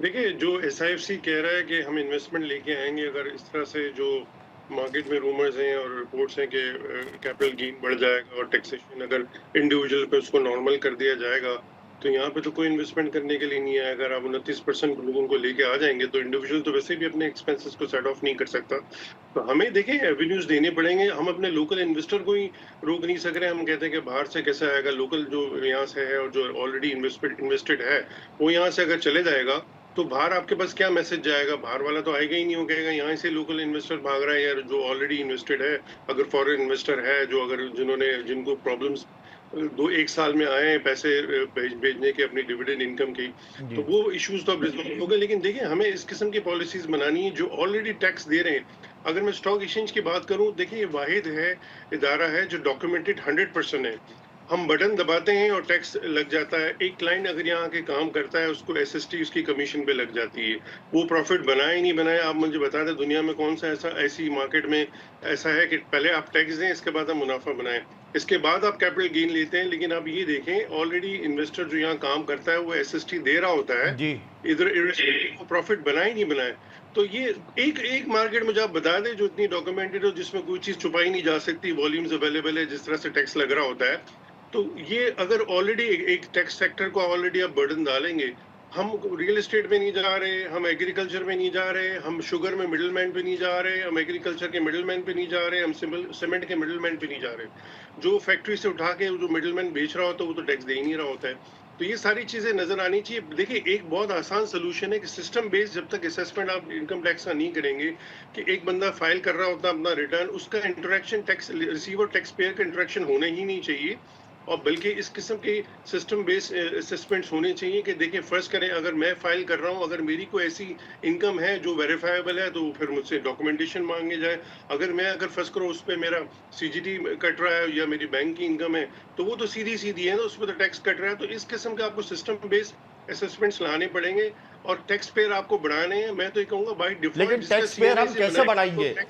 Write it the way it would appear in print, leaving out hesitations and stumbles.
देखिए, जो एसआईएफसी कह रहा है कि हम इन्वेस्टमेंट लेके आएँगे, अगर इस तरह से जो मार्केट में रूमर्स हैं और रिपोर्ट्स हैं कि कैपिटल गेन बढ़ जाएगा और टैक्सेशन अगर इंडिविजुअल पे उसको नॉर्मल कर दिया जाएगा, तो यहाँ पे तो कोई इन्वेस्टमेंट करने के लिए नहीं है। अगर आप 29% लोगों को लेके आ जाएँगे, तो इंडिविजुअल तो वैसे भी अपने एक्सपेंसेस को सेट ऑफ नहीं कर सकता। तो हमें देखिए एवेन्यूज़ देने पड़ेंगे, हम अपने लोकल इन्वेस्टर को ही रोक नहीं सक रहे हैं। हम कहते हैं कि बाहर से कैसे आएगा, लोकल जो यहाँ से है और जो ऑलरेडी इन्वेस्टेड है, वो यहाँ से अगर चले जाएगा, तो बाहर आपके पास क्या मैसेज जाएगा? बाहर वाला तो आएगा ही नहीं, वो कहेगा यहाँ से लोकल इन्वेस्टर भाग रहा है यार, जो ऑलरेडी इन्वेस्टेड है। अगर फॉरेन इन्वेस्टर है, जो अगर जिनको प्रॉब्लम्स 1 साल में आए हैं पैसे भेजने के अपनी डिविडेंड इनकम की, तो जी। वो इश्यूज़ तो अब रिज़ॉल्व हो गए। लेकिन देखिए, हमें इस किस्म की पॉलिसीज़ बनानी है जो ऑलरेडी टैक्स दे रहे हैं। अगर मैं स्टॉक एक्सचेंज की बात करूँ, देखिए ये वाहिद है इदारा है जो डॉक्यूमेंटेड 100% है। हम बटन दबाते हैं और टैक्स लग जाता है। एक क्लाइंट अगर यहाँ आके काम करता है, उसको एसएसटी उसकी कमीशन पे लग जाती है। वो प्रॉफिट बनाए नहीं बनाए, आप मुझे बता दें दुनिया में कौन सा ऐसी मार्केट में ऐसा है कि पहले आप टैक्स दें, इसके बाद आप मुनाफा बनाएँ। इसके बाद आप कैपिटल गेन लेते हैं, लेकिन आप ये देखें ऑलरेडी इन्वेस्टर जो यहाँ काम करता है वो एसएसटी दे रहा होता है। जी। इधर वो प्रॉफिट बनाए नहीं बनाए। तो ये एक एक मार्केट मुझे आप बता दें जो इतनी डॉक्यूमेंटेड हो, जिसमें कोई चीज़ छुपाई नहीं जा सकती, वॉल्यूम्स अवेलेबल है, जिस तरह से टैक्स लग रहा होता है। तो ये अगर ऑलरेडी एक टैक्स सेक्टर को ऑलरेडी आप बर्डन डालेंगे, हम रियल एस्टेट में नहीं जा रहे, हम एग्रीकल्चर में नहीं जा रहे, हम शुगर में मिडलमैन पे नहीं जा रहे, हम एग्रीकल्चर के मिडलमैन पे नहीं जा रहे, हम सीमेंट के मिडलमैन पे नहीं जा रहे। जो फैक्ट्री से उठा के जो मिडलमैन बेच रहा होता है, वो तो टैक्स दे ही नहीं रहा होता है। तो ये सारी चीज़ें नज़र आनी चाहिए। देखिए, एक बहुत आसान सॉल्यूशन है कि सिस्टम बेस्ड जब तक असेसमेंट आप इनकम टैक्स का नहीं करेंगे, कि एक बंदा फाइल कर रहा होता है अपना रिटर्न, उसका interaction tax receiver tax payer का इंटरैक्शन होना ही नहीं चाहिए। और बल्कि इस किस्म के सिस्टम बेस्ड असेसमेंट्स होने चाहिए कि देखिए, फर्स्ट करें, अगर मैं फाइल कर रहा हूँ, अगर मेरी कोई ऐसी इनकम है जो वेरीफाएबल है, तो फिर मुझसे डॉक्यूमेंटेशन मांगे जाए। अगर फर्स्ट करो उस पे मेरा सीजीटी कट रहा है या मेरी बैंक की इनकम है, तो वो तो सीधी-सीधी है ना, उसमें तो टैक्स कट रहा है। तो इस किस्म के आपको सिस्टम बेस्ड असेसमेंट्स लाने पड़ेंगे और टैक्स पेयर आपको बढ़ाने हैं। मैं तो ये कहूँगा बाय डिफ़ॉल्ट लेकिन जिसका टैक्स पेयर सीएनए हम से कैसे बनाएगा, तो बढ़ाएंगे? टैक्स